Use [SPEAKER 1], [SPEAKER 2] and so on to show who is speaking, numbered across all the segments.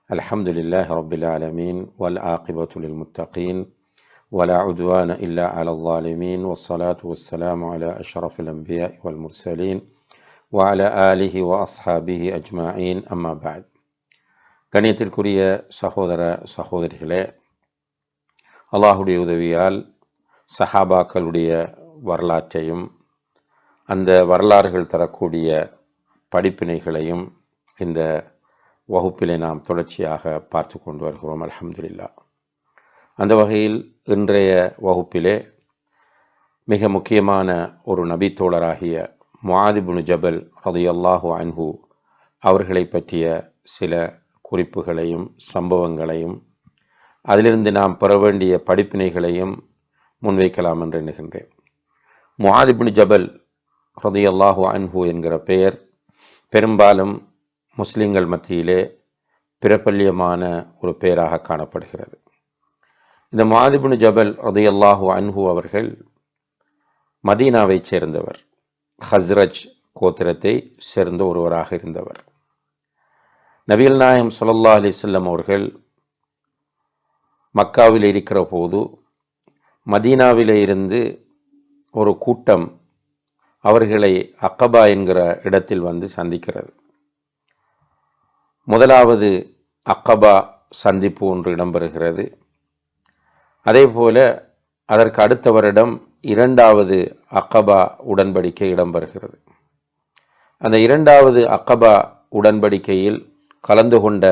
[SPEAKER 1] الحمد لله رب العالمين والعاقبة للمتقين ولا عدوان إلا على الظالمين والصلاة والسلام على أشرف الأنبياء والمرسلين وعلى آله وأصحابه أجمعين أما بعد. கண்ணியத்திற்குரிய சகோதர சகோதரிகளே, அல்லாஹுடைய உதவியால் சஹாபாக்களுடைய வரலாற்றையும் அந்த வரலாறுகள் தரக்கூடிய படிப்பினைகளையும் இந்த வகுப்பிலே நாம் தொடர்ச்சியாக பார்த்து கொண்டு வருகிறோம். அல்ஹம்துலில்லாஹ். அந்த வகையில் இன்றைய வகுப்பிலே மிக முக்கியமான ஒரு நபித்தோழராகிய முஆத் இப்னு ஜபல் ரலியல்லாஹு அன்ஹு அவர்களை பற்றிய சில குறிப்புகளையும் சம்பவங்களையும் அதிலிருந்து நாம் பெற வேண்டிய படிப்பினைகளையும் முன்வைக்கலாம் என்று எண்ணுகின்றேன். முஆத் இப்னு ஜபல் ரலியல்லாஹு அன்ஹு என்கிற பெயர் பெரும்பாலும் முஸ்லிம்கள் மத்தியிலே பிரபல்யமான ஒரு பெயராக காணப்படுகிறது. இந்த முஆத் இப்னு ஜபல் ரலியல்லாஹு அன்ஹு அவர்கள் மதீனாவைச் சேர்ந்தவர், ஹஸ்ரஜ் கோத்திரத்தை சேர்ந்த ஒருவராக இருந்தவர். நபிகள் நாயகம் ஸல்லல்லாஹு அலைஹி வஸல்லம் அவர்கள் மக்காவில் இருக்கிற போது மதீனாவிலே இருந்து ஒரு கூட்டம் அவர்களை அக்கபா என்கிற இடத்தில் வந்து சந்திக்கிறது. முதலாவது அக்கபா சந்திப்பு ஒன்று இடம்பெறுகிறது. அதே போல அதற்கு அடுத்த வருடம் இரண்டாவது அக்கபா உடன்படிக்கை இடம்பெறுகிறது. அந்த இரண்டாவது அக்கபா உடன்படிக்கையில் கலந்து கொண்ட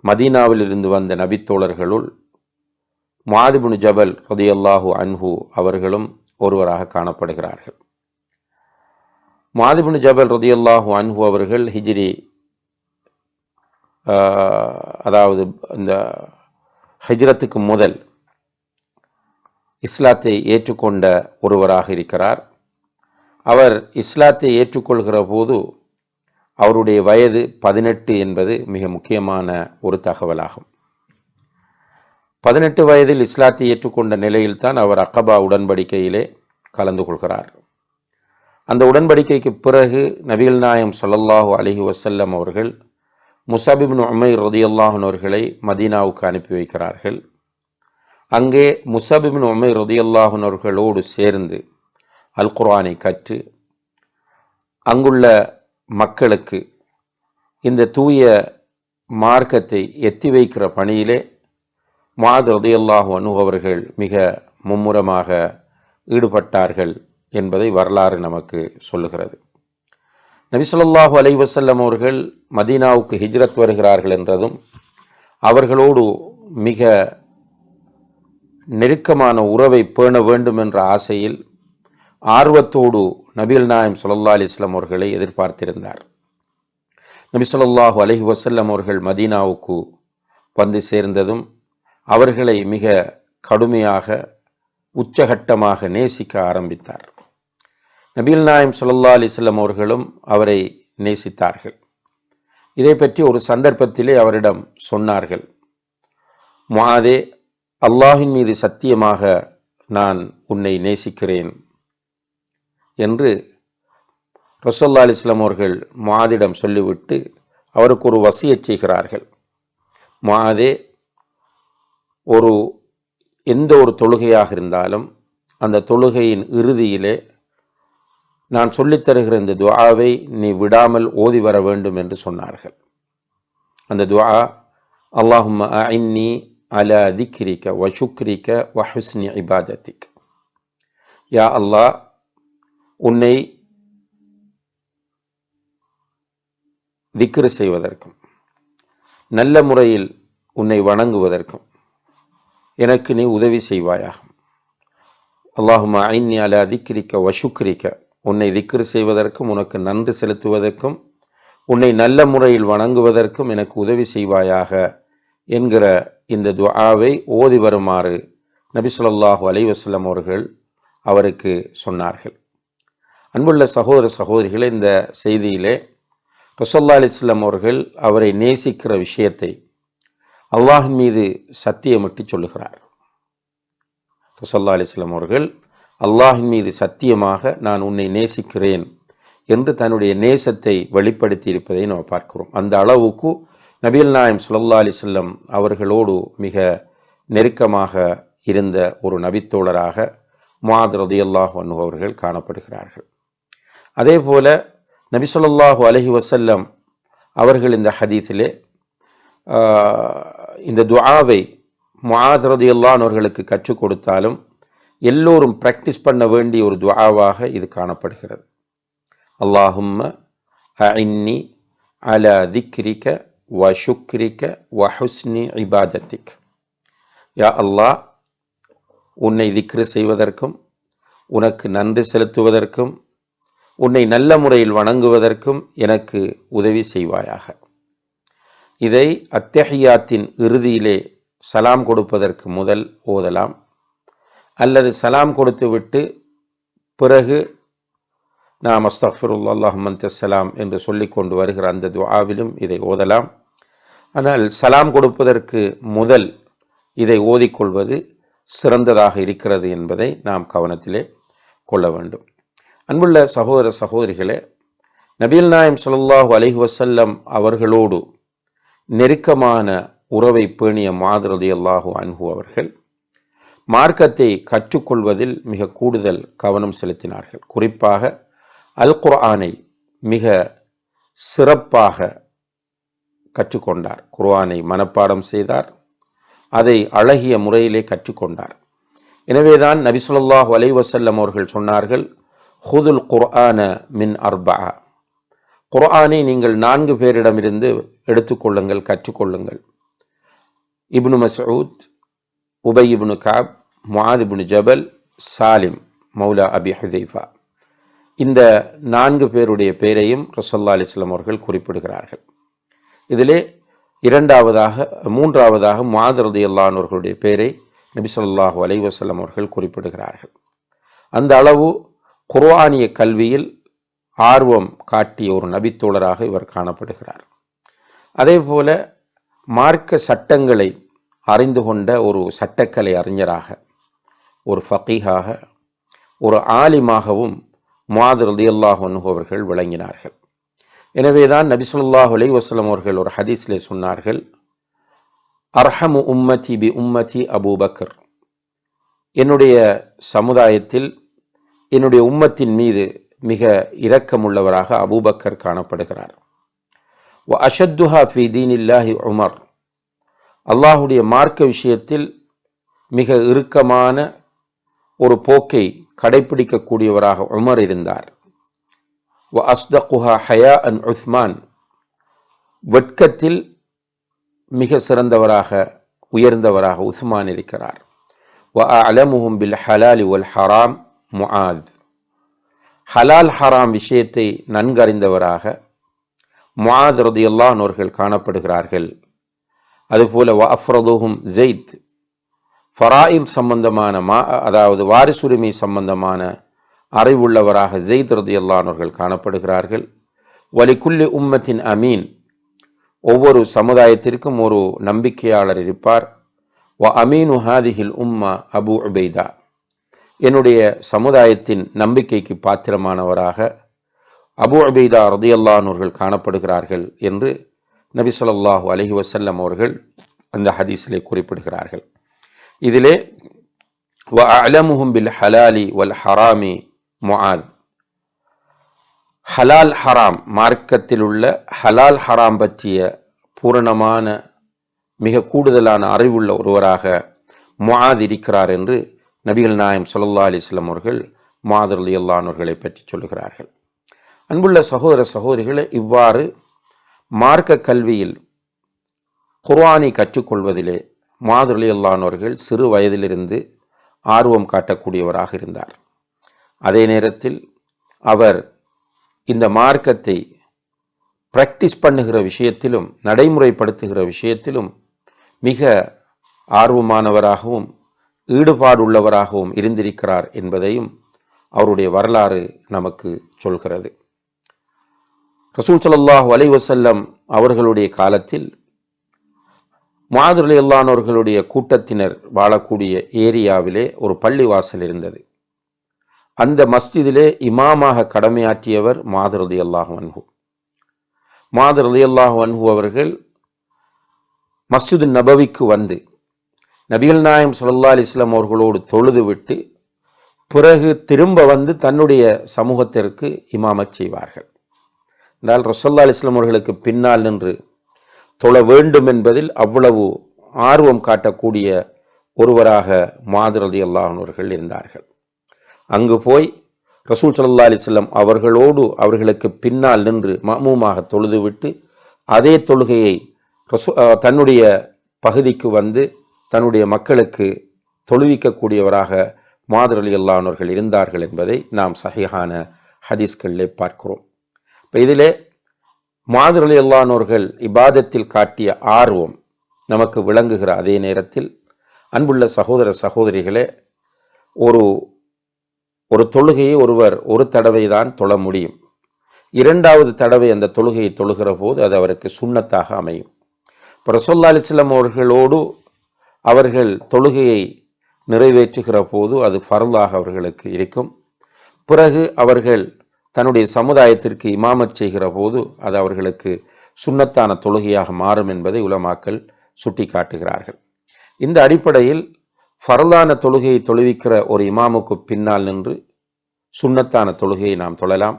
[SPEAKER 1] மதீனாவில் இருந்து வந்த நபித்தோழர்களுள் முஆத் இப்னு ஜபல் ரலியல்லாஹு அன்ஹு அவர்களும் ஒருவராக காணப்படுகிறார்கள். முஆத் இப்னு ஜபல் ரலியல்லாஹு அன்ஹு அவர்கள் ஹிஜ்ரி அதாவது இந்த ஹிஜ்ரத்துக்கு முதல் இஸ்லாத்தை ஏற்றுக்கொண்ட ஒருவராக இருக்கிறார். அவர் இஸ்லாத்தை ஏற்றுக்கொள்கிற போது அவருடைய வயது 18 என்பது மிக முக்கியமான ஒரு தகவலாகும். 18 வயதில் இஸ்லாத்தை ஏற்றுக்கொண்ட நிலையில்தான் அவர் அக்கபா உடன்படிக்கையிலே கலந்து கொள்கிறார். அந்த உடன்படிக்கைக்கு பிறகு நபிகள் நாயகம் ஸல்லல்லாஹு அலைஹி வஸல்லம் அவர்கள் முஸஅப் இப்னு உமைர் ரலியல்லாஹு அன்ஹு அவர்களை மதீனாவுக்கு அனுப்பி வைக்கிறார்கள். அங்கே முஸஅப் இப்னு உமைர் ரலியல்லாஹு அன்ஹு அவர்களோடு சேர்ந்து அல் குர்ஆனை கற்று அங்குள்ள மக்களுக்கு இந்த தூய மார்க்கத்தை எத்தி வைக்கிற பணியிலே முஆத் ரலியல்லாஹு அன்ஹு அவர்கள் மிக மும்முரமாக ஈடுபட்டார்கள் என்பதை வரலாறு நமக்கு சொல்லுகிறது. நபி ஸல்லல்லாஹு அலைஹி வஸல்லம் அவர்கள் மதீனாவுக்கு ஹிஜ்ரத் வருகிறார்கள் என்றதும் அவர்களோடு மிக நெருக்கமான உறவை பேண வேண்டும் என்ற ஆசையில் ஆர்வத்தோடு நபிகள் நாயகம் ஸல்லல்லாஹு அலைஹி வஸல்லம் அவர்களை எதிர்பார்த்திருந்தார். நபி ஸல்லல்லாஹு அலைஹி வஸல்லம் அவர்கள் மதீனாவுக்கு வந்து சேர்ந்ததும் அவர்களை மிக கடுமையாக உச்சகட்டமாக நேசிக்க ஆரம்பித்தார். நபிகள் நாயகம் ஸல்லல்லாஹு அலைஹி வஸல்லம் அவர்களும் அவரை நேசித்தார்கள். இதை பற்றி ஒரு சந்தர்ப்பத்திலே அவரிடம் சொன்னார்கள், முஆதே, அல்லாஹின் மீது சத்தியமாக நான் உன்னை நேசிக்கிறேன் என்று ரசூலுல்லாஹி அலைஹி வஸல்லம் அவர்கள் முஆதிடம் சொல்லிவிட்டு அவருக்கு ஒரு வசியத் செய்கிறார்கள். முஆதே, எந்த ஒரு தொழுகையாக இருந்தாலும் அந்த தொழுகையின் இறுதியிலே நான் சொல்லித்தருகிற இந்த துஆவை நீ விடாமல் ஓதி வர வேண்டும் என்று சொன்னார்கள். அந்த துஆ, அல்லாஹும்ம அஇன்னி அலா திக்ரிக வ ஷுக்ரிக வ ஹுஸ்னி இபாதத்திக். யா அல்லாஹ், உன்னை திக்ர் செய்வதற்கும் நல்ல முறையில் உன்னை வணங்குவதற்கும் எனக்கு நீ உதவி செய்வாயாக. அல்லாஹும்ம அஇன்னி அலா திக்ரிக வ ஷுக்ரிக, உன்னை திக்ர் செய்வதற்கும் உனக்கு நன்றி செலுத்துவதற்கும் உன்னை நல்ல முறையில் வணங்குவதற்கும் எனக்கு உதவி செய்வாயாக என்கிற இந்த துஆவை ஓதி வருமாறு நபி ஸல்லல்லாஹு அலைஹி வஸல்லம் அவர்கள் அவருக்கு சொன்னார்கள். அன்புள்ள சகோதர சகோதரிகளே, இந்த செய்தியிலே ரசூலுல்லாஹி அலைஹி வஸல்லம் அவர்கள் அவரை நேசிக்கிற விஷயத்தை அல்லாஹின் மீது சத்தியமிட்டு சொல்லுகிறார். ரசூலுல்லாஹி அலைஹி வஸல்லம் அவர்கள் அல்லாஹின் மீது சத்தியமாக நான் உன்னை நேசிக்கிறேன் என்று தன்னுடைய நேசத்தை வெளிப்படுத்தி இருப்பதை நாம் பார்க்கிறோம். அந்த அளவுக்கு நபிகள் நாயகம் ஸல்லல்லாஹு அலைஹி வஸல்லம் அவர்களோடு மிக நெருக்கமாக இருந்த ஒரு நபித்தோழராக முஆத் ரலியல்லாஹு அன்ஹு அவர்கள் காணப்படுகிறார்கள். அதே போல நபி ஸல்லல்லாஹு அலைஹி வஸல்லம் அவர்கள் இந்த ஹதீஸிலே இந்த துஆவை முஆத் ரலியல்லாஹு அன்ஹு அவர்களுக்கு கற்றுக் கொடுத்தாலும் எல்லோரும் பிராக்டிஸ் பண்ண வேண்டிய ஒரு துஆவாக இது காணப்படுகிறது. அல்லாஹும்ம அஇன்னி அலா திக்ரிக வ ஷுக்ரிக வ ஹுஸ்னி இபாதத்திக். யா அல்லாஹ், உன்னை திக்ரு செய்வதற்கும் உனக்கு நன்றி செலுத்துவதற்கும் உன்னை நல்ல முறையில் வணங்குவதற்கும் எனக்கு உதவி செய்வாயாக. இதை அத்தஹியாத்தின் இறுதியிலே சலாம் கொடுப்பதற்கு முதல் ஓதலாம், அல்லது சலாம் கொடுத்துவிட்டு பிறகு நாம் அஸ்தக்ஃபிருல்லாஹ் அல்லாஹும்ம அன்தஸ் ஸலாம் என்று சொல்லிக்கொண்டு வருகிற அந்த துஆவிலும் இதை ஓதலாம். ஆனால் சலாம் கொடுப்பதற்கு முதல் இதை ஓதிக்கொள்வது சிறந்ததாக இருக்கிறது என்பதை நாம் கவனத்திலே கொள்ள வேண்டும். அன்புள்ள சகோதர சகோதரிகளே, நபிகள் நாயகம் ஸல்லல்லாஹு அலைஹி வஸல்லம் அவர்களோடு நெருக்கமான உறவை பேணிய முஆத் ரலியல்லாஹு அன்ஹு அவர்கள் மார்க்கத்தை கற்றுக்கொள்வதில் மிக கூடுதல் கவனம் செலுத்தினார்கள். குறிப்பாக அல் குர்ஆனை மிக சிறப்பாக கற்றுக்கொண்டார். குர்ஆனை மனப்பாடம் செய்தார், அதை அழகிய முறையிலே கற்றுக்கொண்டார். எனவேதான் நபி ஸல்லல்லாஹு அலைஹி வஸல்லம் அவர்கள் சொன்னார்கள், ஹுதுல் குர்ஆன மின் அர்பஅ. குர்ஆனை நீங்கள் 4 பேரிடமிருந்து எடுத்துக்கொள்ளுங்கள், கற்றுக்கொள்ளுங்கள். இப்னு மஸ்ஊத், உபை இப்னு கஅப், முஆத் இப்னு ஜபல், சாலிம் மௌலா அபி ஹுதைஃபா. இந்த 4 பேருடைய பெயரையும் ரசூலுல்லாஹி அலைஹி வஸல்லம் அவர்கள் குறிப்பிடுகிறார்கள். இதிலே மூன்றாவதாக முஆத் ரலியல்லாஹு அன்ஹு அவர்களுடைய பெயரை நபி ஸல்லல்லாஹு அலைஹி வஸல்லம் அவர்கள் குறிப்பிடுகிறார்கள். அந்த அளவு குர்ஆனிய கல்வியில் ஆர்வம் காட்டிய ஒரு நபித்தோழராக இவர் காணப்படுகிறார். அதே போல மார்க்க சட்டங்களை அறிந்து கொண்ட ஒரு சட்டக்கலை அறிஞராக, ஒரு ஃபகீஹாக, ஒரு ஆலிமாகவும் முஆத் ரலியல்லாஹு அன்ஹு அவர்கள் விளங்கினார்கள். எனவேதான் நபி ஸல்லல்லாஹு அலைஹி வஸல்லம் அவர்கள் ஒரு ஹதீஸிலே சொன்னார்கள், அர்ஹமு உம்மதி பி உம்மதி அபூபக்கர். என்னுடைய சமுதாயத்தில் என்னுடைய உம்மத்தின் மீது மிக இரக்கமுள்ளவராக அபூபக்கர் காணப்படுகிறார். வ அஷத்துஹா ஃபி தீனில்லாஹி உமர். அல்லாஹுடைய மார்க்க விஷயத்தில் மிக இறுக்கமான ஒரு போக்கை கடைப்பிடிக்கக்கூடியவராக உமர் இருந்தார். வ அஸ்தகுஹா ஹயாஅன் உஸ்மான். வெட்கத்தில் மிக சிறந்தவராக உயர்ந்தவராக உஸ்மான் இருக்கிறார். வ அலமுஹும் பில் ஹலாலி வல் ஹராம் முஆத். ஹலால் ஹராம் விஷயத்தை நன்கறிந்தவராக முஆத் ரலியல்லாஹு அன்ஹு அவர்கள் காணப்படுகிறார்கள். அதுபோல வ அஃப்ரதுஹும் ஸைத். ஃபராயித் சம்பந்தமான அதாவது வாரிசுரிமை சம்பந்தமான அறிவுள்ளவராக ஸைத் ரலியல்லாஹு அன்ஹு அவர்கள் காணப்படுகிறார்கள். வலிகுல்லி உம்மத்தின் அமீன். ஒவ்வொரு சமுதாயத்திற்கும் ஒரு நம்பிக்கையாளர் இருப்பார். வ அமீனு ஹாதிஹில் உம்மா அபு உபைதா. என்னுடைய சமுதாயத்தின் நம்பிக்கைக்கு பாத்திரமானவராக அபு உபைதா ரலியல்லாஹு அன்ஹு அவர்கள் காணப்படுகிறார்கள் என்று நபி ஸல்லல்லாஹு அலைஹி வஸல்லம் அவர்கள் அந்த ஹதீஸிலே குறிப்பிடுகிறார்கள். இதிலே வ அலமுஹும் பில் ஹலாலி வல் ஹராமி முஆத். ஹலால் ஹராம், மார்க்கத்தில் உள்ள ஹலால் ஹராம் பற்றிய பூரணமான மிக கூடுதலான அறிவுள்ள ஒருவராக முஆத் இருக்கிறார் என்று நபிகள் நாயகம் ஸல்லல்லாஹு அலைஹி வஸல்லம் அவர்கள் முஆத் ரலியல்லாஹு அன்ஹு அவர்களை பற்றி சொல்லுகிறார்கள். அன்புள்ள சகோதர சகோதரிகளே, இவ்வாறு மார்க்க கல்வியில் குர்ஆனை கற்றுக்கொள்வதிலே முஆத் ரலியல்லாஹு அன்ஹு அவர்கள் சிறு வயதிலிருந்து ஆர்வம் காட்டக்கூடியவராக இருந்தார். அதே நேரத்தில் அவர் இந்த மார்க்கத்தை பிராக்டிஸ் பண்ணுகிற விஷயத்திலும் நடைமுறைப்படுத்துகிற விஷயத்திலும் மிக ஆர்வமானவராகவும் ஈடுபாடுள்ளவராகவும் இருந்திருக்கிறார் என்பதையும் அவருடைய வரலாறு நமக்கு சொல்கிறது. ரசூல் ஸல்லல்லாஹு அலைஹி வஸல்லம் அவர்களுடைய காலத்தில் முஆத் ரலியல்லாஹு அன்ஹு அவர்களுடைய கூட்டத்தினர் வாழக்கூடிய ஏரியாவிலே ஒரு பள்ளிவாசல் இருந்தது. அந்த மஸ்ஜிதிலே இமாமாக கடமையாற்றியவர் முஆத் ரலியல்லாஹு அன்ஹு. முஆத் ரலியல்லாஹு அன்ஹு அவர்கள் மஸ்ஜிது நபவிக்கு வந்து நபிகள் நாயகம் ஸல்லல்லாஹு அலைஹி வஸல்லம் அவர்களோடு தொழுது விட்டு பிறகு திரும்ப வந்து தன்னுடைய சமூகத்திற்கு இமாமத் செய்வார்கள். என்றால் ரசூலுல்லாஹி அலைஹி வஸல்லம் அவர்களுக்கு பின்னால் நின்று தொழ வேண்டும் என்பதில் அவ்வளவு ஆர்வம் காட்டக்கூடிய ஒருவராக முஆத் ரலியல்லாஹு அன்ஹு அவர்கள் இருந்தார்கள். அங்கு போய் ரசூல் ஸல்லல்லாஹு அலைஹி வஸல்லம் அவர்களோடு அவர்களுக்கு பின்னால் நின்று மஅமூமாக தொழுதுவிட்டு அதே தொழுகையை தன்னுடைய பகுதிக்கு வந்து தன்னுடைய மக்களுக்கு தொழுவிக்கக்கூடியவராக முஆத் ரலியல்லாஹு அன்ஹு அவர்கள் இருந்தார்கள் என்பதை நாம் சஹீஹான ஹதீஸ்களிலே பார்க்கிறோம். இப்போ இதிலே முஆத் ரலியல்லாஹு அன்ஹு அவர்கள் இபாதத்தில் காட்டிய ஆர்வம் நமக்கு விளங்குகிற அதே நேரத்தில், அன்புள்ள சகோதர சகோதரிகளே, ஒரு தொழுகையை ஒருவர் ஒரு தடவை தான் தொழ முடியும். இரண்டாவது தடவை அந்த தொழுகையை தொழுகிற போது அது அவருக்கு சுன்னத்தாக அமையும். இப்போ ரசூலுல்லாஹி அலைஹி வஸல்லம் அவர்களோடு அவர்கள் தொழுகையை நிறைவேற்றுகிற போது அது ஃபர்லாக அவர்களுக்கு இருக்கும். பிறகு அவர்கள் தன்னுடைய சமுதாயத்திற்கு இமாமத் செய்கிற போது அது அவர்களுக்கு சுன்னத்தான தொழுகையாக மாறும் என்பதை உலமாக்கள் சுட்டி காட்டுகிறார்கள். இந்த அடிப்படையில் ஃபர்லான தொழுகையை தொழுவிக்கிற ஒரு இமாமுக்கு பின்னால் நின்று சுன்னத்தான தொழுகையை நாம் தொழலாம்.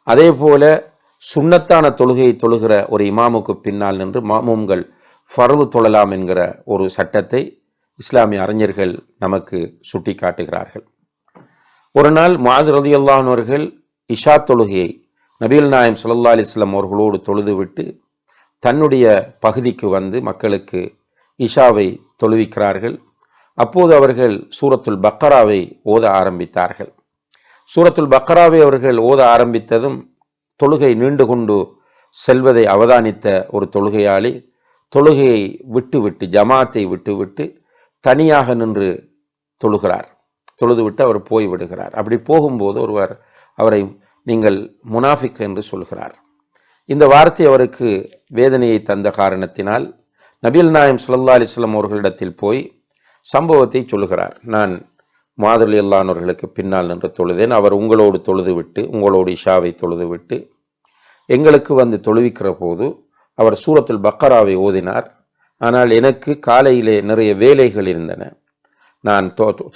[SPEAKER 1] அதே போல சுன்னத்தான தொழுகையை தொழுகிற ஒரு இமாமுக்கு பின்னால் நின்று மாமூம்கள் ஃபர்து தொழலாம் என்கிற ஒரு சட்டத்தை இஸ்லாமிய அறிஞர்கள் நமக்கு சுட்டி காட்டுகிறார்கள். ஒரு நாள் முஆத் ரலியல்லாஹு அன்ஹு அவர்கள் இஷா தொழுகையை நபிகள் நாயகம் ஸல்லல்லாஹு அலைஹி வஸல்லம் அவர்களோடு தொழுதுவிட்டு தன்னுடைய பகுதிக்கு வந்து மக்களுக்கு இஷாவை தொழுவிக்கிறார்கள். அப்போது அவர்கள் சூரத்துல் பக்கராவை ஓத ஆரம்பித்தார்கள். சூரத்துல் பக்கராவை அவர்கள் ஓத ஆரம்பித்ததும் தொழுகை நீண்டு கொண்டு செல்வதை அவதானித்த ஒரு தொழுகையாளி தொழுகையை விட்டுவிட்டு ஜமாத்தை விட்டுவிட்டு தனியாக நின்று தொழுகிறார். தொழுதுவிட்டு அவர் போய்விடுகிறார். அப்படி போகும்போது ஒருவர் அவரை நீங்கள் முனாஃபிக் என்று சொல்கிறார். இந்த வார்த்தை அவருக்கு வேதனையை தந்த காரணத்தினால் நபிகள் நாயகம் ஸல்லல்லாஹு அலைஹி வஸல்லம் அவர்களிடத்தில் போய் சம்பவத்தை சொல்லுகிறார். நான் முஆத் ரலியல்லாஹு அன்ஹு அவர்களுக்கு பின்னால் நின்று தொழுதேன். அவர் உங்களோடு தொழுதுவிட்டு உங்களோடு இஷாவை தொழுதுவிட்டு எங்களுக்கு வந்து தொழுவிக்கிற போது அவர் சூரத்துல் பக்கராவை ஓதினார். ஆனால் எனக்கு காலையிலே நிறைய வேலைகள் இருந்தன. நான்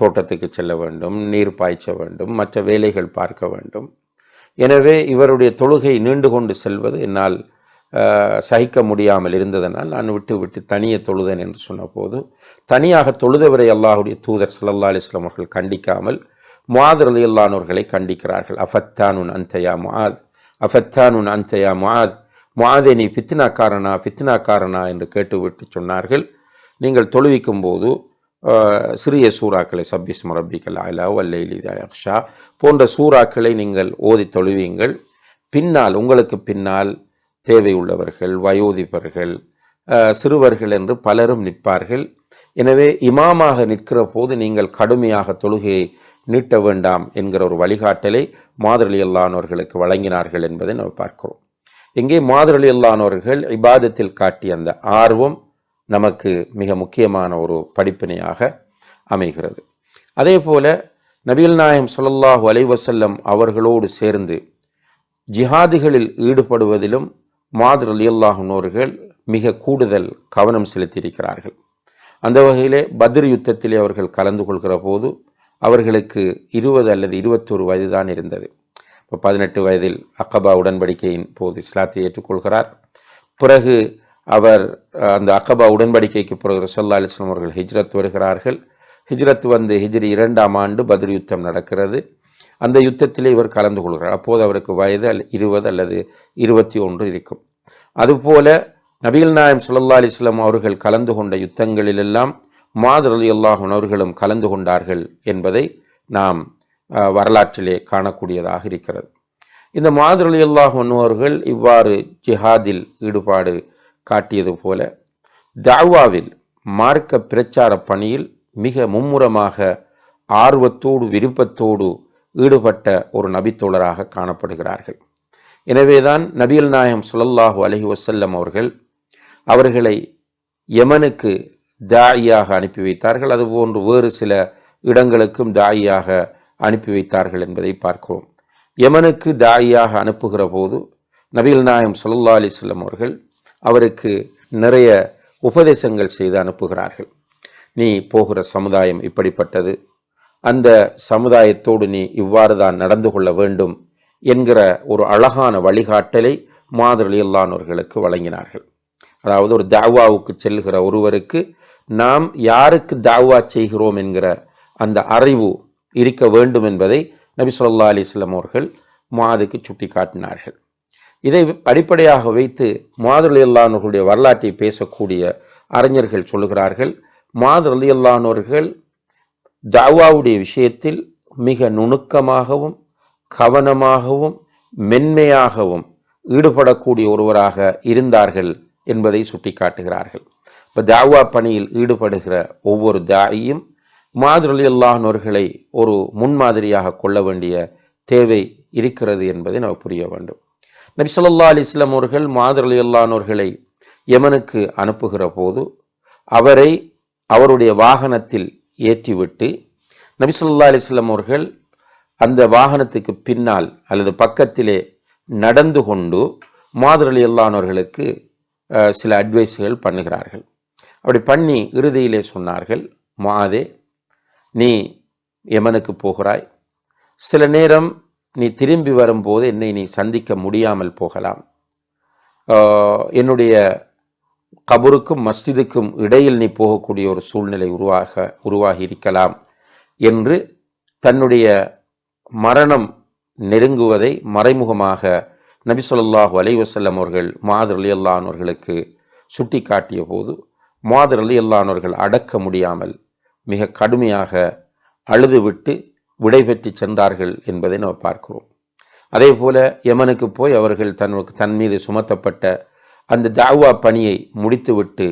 [SPEAKER 1] தோட்டத்துக்கு செல்ல வேண்டும், நீர் பாய்ச்ச வேண்டும், மற்ற வேலைகள் பார்க்க வேண்டும். எனவே இவருடைய தொழுகை நீண்டு கொண்டு செல்வது என்னால் சகிக்க முடியாமல் இருந்ததனால் நான் விட்டு தனியே தொழுதேன் என்று சொன்னபோது, தனியாக தொழுதவரை அல்லாஹுடைய தூதர் ஸல்லல்லாஹு அலைஹி வஸல்லம் அவர்கள் கண்டிக்காமல் முஆத் ரலியல்லாஹு அன்ஹு அவர்களை கண்டிக்கிறார்கள். அஃபத்தானுன் அன்த யா முஆத், அஃபத்தானுன் அன்த யா முஆத், முஆதே நீ ஃபித்னாக்காரனா என்று கேட்டுவிட்டு சொன்னார்கள், நீங்கள் தொழுவிக்கும் போது சிறிய சூறாக்களை சப்பிஸ்ம ரப்பிக்கல் அலா வல்லைலி இதா யக்ஷா போன்ற சூறாக்களை நீங்கள் ஓதி தொழுவீங்கள். பின்னால் உங்களுக்கு பின்னால் தேவை உள்ளவர்கள், வயோதிபர்கள், சிறுவர்கள் என்று பலரும் நிற்பார்கள். எனவே இமாமாக நிற்கிற போது நீங்கள் கடுமையாக தொழுகையை நீட்ட வேண்டாம் என்கிற ஒரு வழிகாட்டலை முஆத் ரலியல்லாஹு அன்ஹு அவர்களுக்கு வழங்கினார்கள் என்பதை நாம் பார்க்கிறோம். இங்கே முஆத் ரலியல்லாஹு அன்ஹு அவர்கள் இபாதத்தில் காட்டிய அந்த ஆர்வம் நமக்கு மிக முக்கியமான ஒரு படிப்பினையாக அமைகிறது. அதே போல நபிகள் நாயகம் ஸல்லல்லாஹு அலைஹி வஸல்லம் அவர்களோடு சேர்ந்து ஜிஹாதுகளில் ஈடுபடுவதிலும் முஆத் ரலியல்லாஹு அன்ஹு அவர்கள் மிக கூடுதல் கவனம் செலுத்தியிருக்கிறார்கள். அந்த வகையிலே பத்ர் யுத்தத்திலே அவர்கள் கலந்து கொள்கிற போது அவர்களுக்கு 20 அல்லது 21 வயது தான் இருந்தது. இப்போ 18 வயதில் அக்கபா உடன்படிக்கையின் போது இஸ்லாத்தை ஏற்றுக்கொள்கிறார். பிறகு அவர் அந்த அக்கபா உடன்படிக்கைக்கு பிறகு ரசூலுல்லாஹி அலைஹி வஸல்லம் அவர்கள் ஹிஜ்ரத் வருகிறார்கள். ஹிஜ்ரத் வந்து ஹிஜ்ரி 2ஆம் ஆண்டு பத்ர் யுத்தம் நடக்கிறது. அந்த யுத்தத்திலே இவர் கலந்து கொள்கிறார். அப்போது அவருக்கு வயது 20 அல்லது 21 இருக்கும். அதுபோல நபிகள் நாயகம் ஸல்லல்லாஹு அலைஹி வஸல்லம் அவர்கள் கலந்து கொண்ட யுத்தங்களிலெல்லாம் முஆத் ரலியல்லாஹு அன்ஹு அவர்களும் கலந்து கொண்டார்கள் என்பதை நாம் வரலாற்றிலே காணக்கூடியதாக இருக்கிறது. இந்த முஆத் ரலியல்லாஹு அன்ஹு அவர்கள் இவ்வாறு ஜிஹாதில் ஈடுபாடு காட்டியது போல தாவாவில் மார்க்க பிரச்சார பணியில் மிக மும்முரமாக ஆர்வத்தோடு விருப்பத்தோடு ஈடுபட்ட ஒரு நபித்தோழராக காணப்படுகிறார்கள். எனவேதான் நபிகள் நாயகம் ஸல்லல்லாஹு அலைஹி வஸல்லம் அவர்களை யமனுக்கு தாயியாக அனுப்பி வைத்தார்கள். அதுபோன்று வேறு சில இடங்களுக்கும் தாயியாக அனுப்பி வைத்தார்கள் என்பதை பார்க்கிறோம். யமனுக்கு தாயியாக அனுப்புகிற போது நபிகள் நாயகம் ஸல்லல்லாஹு அலைஹி வஸல்லம் அவர்கள் அவருக்கு நிறைய உபதேசங்கள் செய்து அனுப்புகிறார்கள். நீ போகிற சமுதாயம் இப்படிப்பட்டது, அந்த சமுதாயத்தோடு நீ இவ்வாறு தான் நடந்து கொள்ள வேண்டும் என்கிற ஒரு அழகான வழிகாட்டலை முஆத் ரலியல்லாஹு அன்ஹு வழங்கினார்கள். அதாவது ஒரு தாவாவுக்கு செல்கிற ஒருவருக்கு நாம் யாருக்கு தாவா செய்கிறோம் என்கிற அந்த அறிவு இருக்க வேண்டும் என்பதை நபி ஸல்லல்லாஹு அலைஹி வஸல்லம் அவர்கள் முஆதுக்கு சுட்டி காட்டினார்கள். இதை அடிப்படையாக வைத்து முஆத் ரலியல்லாஹு அன்ஹுடைய வரலாற்றை பேசக்கூடிய அறிஞர்கள் சொல்லுகிறார்கள், முஆத் ரலியல்லாஹு அன்ஹு தாவாவுடைய விஷயத்தில் மிக நுணுக்கமாகவும் கவனமாகவும் மென்மையாகவும் ஈடுபடக்கூடிய ஒருவராக இருந்தார்கள் என்பதை சுட்டி காட்டுகிறார்கள். இப்போ தாவா பணியில் ஈடுபடுகிற ஒவ்வொரு தாயியும் முஆத் ரலியல்லாஹு அன்ஹுவை ஒரு முன்மாதிரியாக கொள்ள வேண்டிய தேவை இருக்கிறது என்பதை நாம் புரிய வேண்டும். நபி ஸல்லல்லாஹு அலைஹி வஸல்லம் அவர்கள் முஆத் ரலியல்லாஹு அன்ஹுவை யமனுக்கு அனுப்புகிற போது அவரை அவருடைய வாகனத்தில் ஏற்றிவிட்டு நபி ஸல்லல்லாஹு அலைஹி வஸல்லம் அவர்கள் அந்த வாகனத்துக்கு பின்னால் அல்லது பக்கத்திலே நடந்து கொண்டு முஆத் ரலியல்லாஹு அன்ஹுவுக்கு சில அட்வைஸ்கள் பண்ணுகிறார்கள். அப்படி பண்ணி இறுதியிலே சொன்னார்கள், முஆதே, நீ யமனுக்கு போகிறாய், சில நேரம் நீ திரும்பி வரும்போது என்னை நீ சந்திக்க முடியாமல் போகலாம், என்னுடைய கபருக்கும் மஸ்ஜிதுக்கும் இடையில் நீ போகக்கூடிய ஒரு சூழ்நிலை உருவாகி இருக்கலாம் என்று தன்னுடைய மரணம் நெருங்குவதை மறைமுகமாக நபி ஸல்லல்லாஹு அலைஹி வஸல்லம் அவர்கள் முஆத் ரலியல்லாஹு அன்ஹுவுக்கு சுட்டி காட்டிய போது முஆத் ரலியல்லாஹு அன்ஹு அடக்க முடியாமல் மிக கடுமையாக அழுதுவிட்டு விடைபெற்று சென்றார்கள் என்பதை நாம் பார்க்கிறோம். அதே போல யமனுக்கு போய் அவர்கள் தன் மீது சுமத்தப்பட்ட அந்த தாவா பணியை முடித்துவிட்டு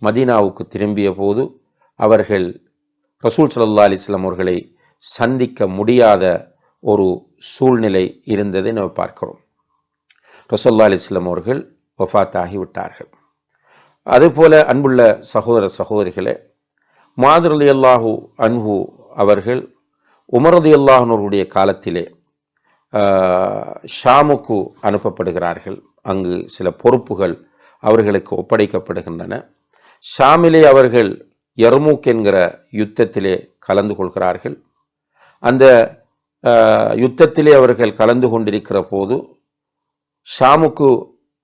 [SPEAKER 1] மதீனாவுக்கு திரும்பிய போது அவர்கள் ரசூல் ஸல்லல்லாஹு அலைஹி வஸல்லம் அவர்களை சந்திக்க முடியாத ஒரு சூழ்நிலை இருந்ததை நாம் பார்க்கிறோம். ரசூலுல்லாஹி அலைஹி வஸல்லம் அவர்கள் வஃபாத் ஆகிவிட்டார்கள். அதுபோல அன்புள்ள சகோதர சகோதரிகளே, முஆத் ரலியல்லாஹு அன்ஹு அவர்கள் உமர் ரலியல்லாஹு அன்ஹுடைய காலத்திலே ஷாமுக்கு அனுப்பப்படுகிறார்கள். அங்கு சில பொறுப்புகள் அவர்களுக்கு ஒப்படைக்கப்படுகின்றன. ஷாமிலே அவர்கள் யர்மூக் என்கிற யுத்தத்திலே கலந்து கொள்கிறார்கள். அந்த யுத்தத்திலே அவர்கள் கலந்து கொண்டிருக்கிற போது ஷாமுக்கு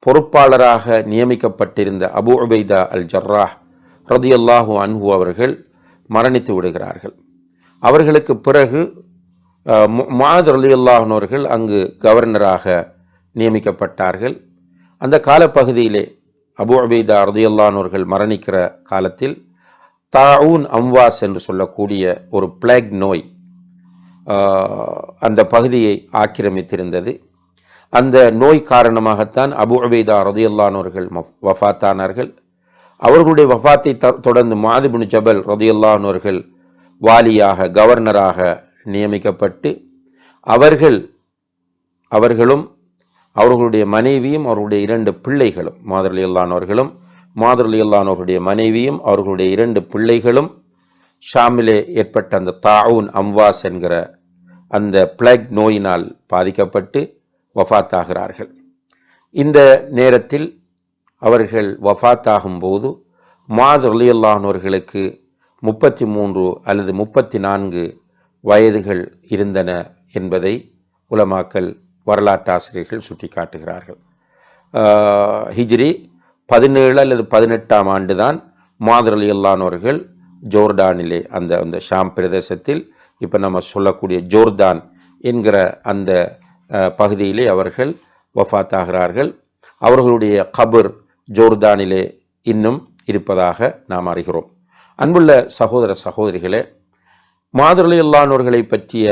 [SPEAKER 1] பொறுப்பாளராக நியமிக்கப்பட்டிருந்த அபு உபைதா அல் ஜர்ராஹ் ரலியல்லாஹு அன்ஹு அவர்கள் மரணித்து விடுகிறார்கள். அவர்களுக்கு பிறகு முஆத் ரலியல்லாஹு அன்ஹு அவர்கள் அங்கு கவர்னராக நியமிக்கப்பட்டார்கள். அந்த காலப்பகுதியிலே அபு உபைதா ரலியல்லாஹு அன்ஹு அவர்கள் மரணிக்கிற காலத்தில் தாஊன் அம்வாஸ் என்று சொல்லக்கூடிய ஒரு பிளேக் நோய் அந்த பகுதியை ஆக்கிரமித்திருந்தது. அந்த நோய் காரணமாகத்தான் அபு உபைதா ரலியல்லாஹு அன்ஹு அவர்கள் வஃபாத்தானார்கள். அவர்களுடைய வஃபாத்தை தொடர்ந்து முஆத் இப்னு ஜபல் ரலியல்லாஹு அன்ஹு அவர்கள் வாலியாக கவர்னராக நியமிக்கப்பட்டு அவர்களும் அவர்களுடைய மனைவியும் அவர்களுடைய 2 பிள்ளைகளும் முஆத் ரலியல்லாஹு அன்ஹு அவர்களும் முஆத் ரலியல்லாஹு அன்ஹு அவருடைய மனைவியும் அவர்களுடைய 2 பிள்ளைகளும் ஷாமிலே ஏற்பட்ட அந்த தாஊன் அம்வாஸ் என்கிற அந்த பிளேக் நோயினால் பாதிக்கப்பட்டு வஃபாத்தாகிறார்கள். இந்த நேரத்தில் அவர்கள் வஃபாத்தாகும்போது முஆத் ரலியல்லாஹு அன்ஹு அவர்களுக்கு 33 அல்லது 34 வயதுகள் இருந்தன என்பதை உலமாக்கள் வரலாற்றாசிரியர்கள் சுட்டி காட்டுகிறார்கள். ஹிஜ்ரி 17 அல்லது 18ஆம் ஆண்டு தான் முஆத் ரலியல்லாஹு அன்ஹு அவர்கள் ஜோர்டானிலே அந்த ஷாம் பிரதேசத்தில் இப்போ நம்ம சொல்லக்கூடிய ஜோர்தான் என்கிற அந்த பகுதியிலே அவர்கள் வஃபாத்தாகிறார்கள். அவர்களுடைய கபர் ஜோர்தானிலே இன்னும் இருப்பதாக நாம் அறிகிறோம். அன்புள்ள சகோதர சகோதரிகளே, முஆத் ரலியல்லாஹு அன்ஹு அவர்களை பற்றிய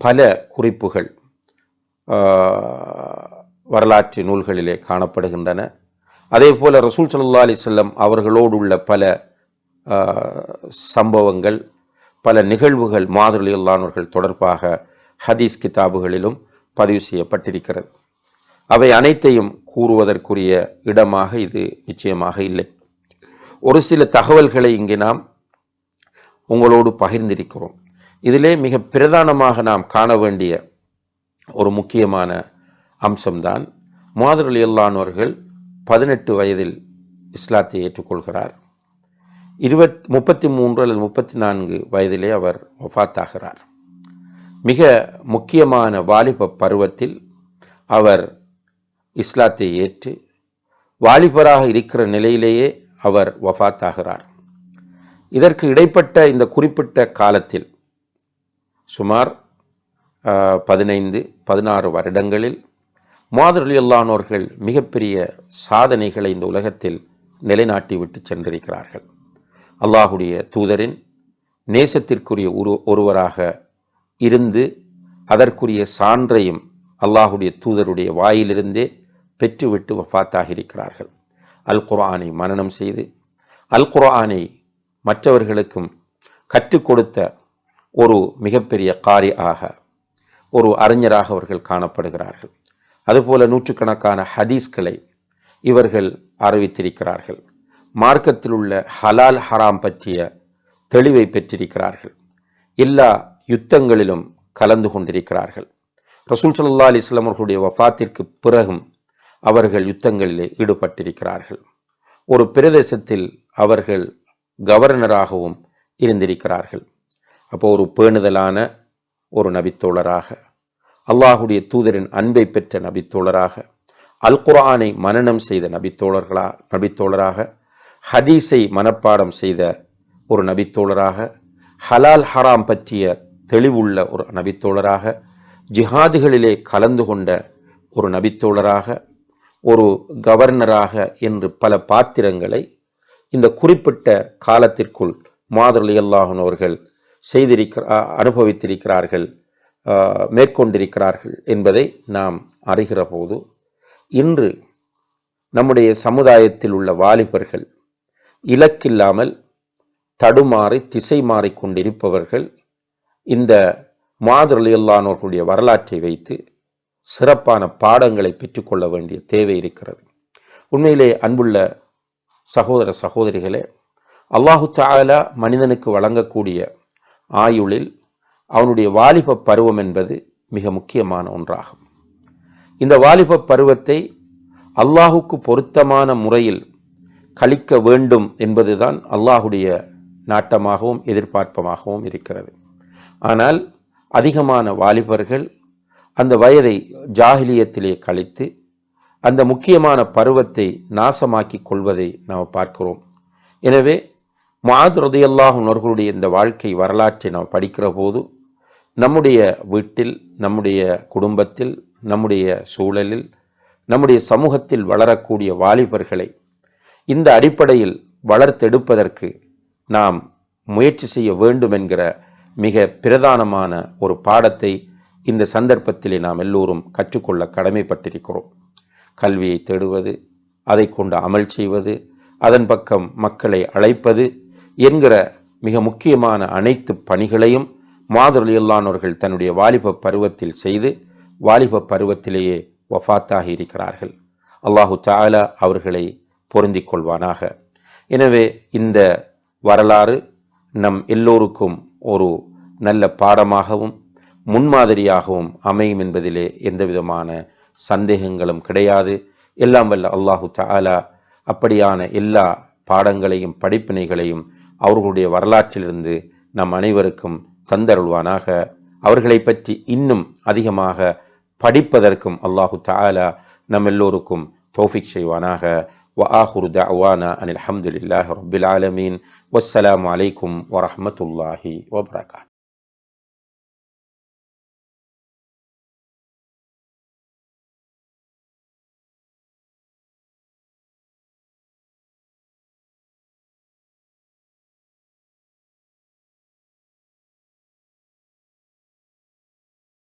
[SPEAKER 1] பல குறிப்புகள் வரலாற்று நூல்களிலே காணப்படுகின்றன. அதே போல ரசூல் ஸல்லல்லாஹு அலைஹி வஸல்லம் அவர்களோடு உள்ள பல சம்பவங்கள், பல நிகழ்வுகள் முஆத் ரலியல்லாஹு அன்ஹு அவர்கள் தொடர்பாக ஹதீஸ் கிதாபுகளிலும் பதிவு செய்யப்பட்டிருக்கிறது. அவை அனைத்தையும் கூறுவதற்குரிய இடமாக இது நிச்சயமாக இல்லை. ஒரு சில தகவல்களை இங்கே நாம் உங்களோடு பகிர்ந்திருக்கிறோம். இதிலே மிக பிரதானமாக நாம் காண வேண்டிய ஒரு முக்கியமான அம்சம்தான் முஆத் ரலியல்லாஹு அன்ஹு அவர்கள் 18 வயதில் இஸ்லாத்தை ஏற்றுக்கொள்கிறார். 33 அல்லது 34 வயதிலே அவர் வஃபாத்தாகிறார். மிக முக்கியமான வாலிப பருவத்தில் அவர் இஸ்லாத்தை ஏற்று வாலிபராக இருக்கிற நிலையிலேயே அவர் வஃபாத்தாகிறார். இதற்கு இடைப்பட்ட இந்த குறிப்பிட்ட காலத்தில் சுமார் 15-16 வருடங்களில் முஆத் ரலியல்லாஹு அன்ஹு அவர்கள் மிகப்பெரிய சாதனைகளை இந்த உலகத்தில் நிலைநாட்டி விட்டு சென்றிருக்கிறார்கள். அல்லாஹுடைய தூதரின் நேசத்திற்குரிய ஒருவராக இருந்து அதற்குரிய சான்றையும் அல்லாஹுடைய தூதருடைய வாயிலிருந்தே பெற்றுவிட்டு வஃபாத்தாகியிருக்கிறார்கள். அல் குர்ஆனை மனனம் செய்து அல் குர்ஆனை மற்றவர்களுக்கும் கற்றுக் கொடுத்த ஒரு மிகப்பெரிய காரியாக, ஒரு அறிஞராக அவர்கள் காணப்படுகிறார்கள். அதுபோல நூற்றுக்கணக்கான ஹதீஸ்களை இவர்கள் அறிவித்திருக்கிறார்கள். மார்க்கத்தில் உள்ள ஹலால் ஹராம் பற்றிய தெளிவை பெற்றிருக்கிறார்கள். எல்லா யுத்தங்களிலும் கலந்து கொண்டிருக்கிறார்கள். ரசூல் ஸல்லல்லாஹு அலைஹி வஸல்லம் அவர்களுடைய வஃபாத்திற்கு பிறகும் அவர்கள் யுத்தங்களிலே ஈடுபட்டிருக்கிறார்கள். ஒரு பிரதேசத்தில் அவர்கள் கவர்னராகவும் இருந்திருக்கிறார்கள். அப்போ ஒரு பேணுதலான ஒரு நபித்தோழராக, அல்லாஹுடைய தூதரின் அன்பை பெற்ற நபித்தோழராக, அல் குர்ஆனை மனனம் செய்த நபித்தோழராக, ஹதீஸை மனப்பாடம் செய்த ஒரு நபித்தோழராக, ஹலால் ஹராம் பற்றிய தெளிவுள்ள ஒரு நபித்தோழராக, ஜிஹாதுகளிலே கலந்து கொண்ட ஒரு நபித்தோழராக, ஒரு கவர்னராக என்று பல பாத்திரங்களை இந்த குறிப்பிட்ட காலத்திற்குள் முஆத் ரலியல்லாஹு அன்ஹு அவர்கள் அனுபவித்திருக்கிறார்கள், மேற்கொண்டிருக்கிறார்கள் என்பதை நாம் அறிகிற போது, இன்று நம்முடைய சமுதாயத்தில் உள்ள வாலிபர்கள் இலக்கில்லாமல் தடுமாறி திசை மாறிக்கொண்டிருப்பவர்கள் இந்த முஆத் ரலியல்லாஹு அன்ஹு அவர்களுடைய வரலாற்றை வைத்து சிறப்பான பாடங்களை பெற்றுக்கொள்ள வேண்டிய தேவை இருக்கிறது. உண்மையிலே அன்புள்ள சகோதர சகோதரிகளே, அல்லாஹு தஆலா மனிதனுக்கு வழங்கக்கூடிய ஆயுளில் அவனுடைய வாலிப பருவம் என்பது மிக முக்கியமான ஒன்றாகும். இந்த வாலிப பருவத்தை அல்லாஹுக்கு பொருத்தமான முறையில் கழிக்க வேண்டும் என்பதுதான் அல்லாஹுடைய நாட்டமாகவும் எதிர்பார்ப்பமாகவும் இருக்கிறது. ஆனால் அதிகமான வாலிபர்கள் அந்த வயதை ஜாஹிலியத்திலே கழித்து அந்த முக்கியமான பருவத்தை நாசமாக்கி கொள்வதை நாம் பார்க்கிறோம். எனவே முஆத் ரலியல்லாஹு அன்ஹு அவர்களுடைய இந்த வாழ்க்கை வரலாற்றை நாம் படிக்கிற போது நம்முடைய வீட்டில், நம்முடைய குடும்பத்தில், நம்முடைய சூழலில், நம்முடைய சமூகத்தில் வளரக்கூடிய வாலிபர்களை இந்த அடிப்படையில் வளர்த்தெடுப்பதற்கு நாம் முயற்சி செய்ய வேண்டும் என்கிற மிக பிரதானமான ஒரு பாடத்தை இந்த சந்தர்ப்பத்திலே நாம் எல்லோரும் கற்றுக்கொள்ள கடமைப்பட்டிருக்கிறோம். கல்வியை தேடுவது, அதை கொண்டு அமல் செய்வது, அதன் பக்கம் மக்களை அழைப்பது என்கிற மிக முக்கியமான அனைத்து பணிகளையும் முஆத் ரலியல்லாஹு அன்ஹு அவர்கள் தன்னுடைய வாலிப பருவத்தில் செய்து வாலிப பருவத்திலேயே வஃபாத்தாகி இருக்கிறார்கள். அல்லாஹு தஆலா அவர்களை பொருந்திக் கொள்வானாக. எனவே இந்த வரலாறு நம் எல்லோருக்கும் ஒரு நல்ல பாடமாகவும் முன்மாதிரியாகவும் அமையும் என்பதிலே எந்தவிதமான சந்தேகங்களும் கிடையாது. எல்லாம் வல்ல அல்லாஹு தஆலா அப்படியான எல்லா பாடங்களையும் படிப்பினைகளையும் அவர்களுடைய வரலாற்றிலிருந்து நம் அனைவருக்கும் தந்தருள்வானாக. அவர்களை பற்றி இன்னும் அதிகமாக படிப்பதற்கும் அல்லாஹு தஆலா நம் எல்லோருக்கும் தௌஃபீக் செய்வானாக. وآخر دعوانا أن الحمد لله رب العالمين والسلام عليكم ورحمة الله وبركاته.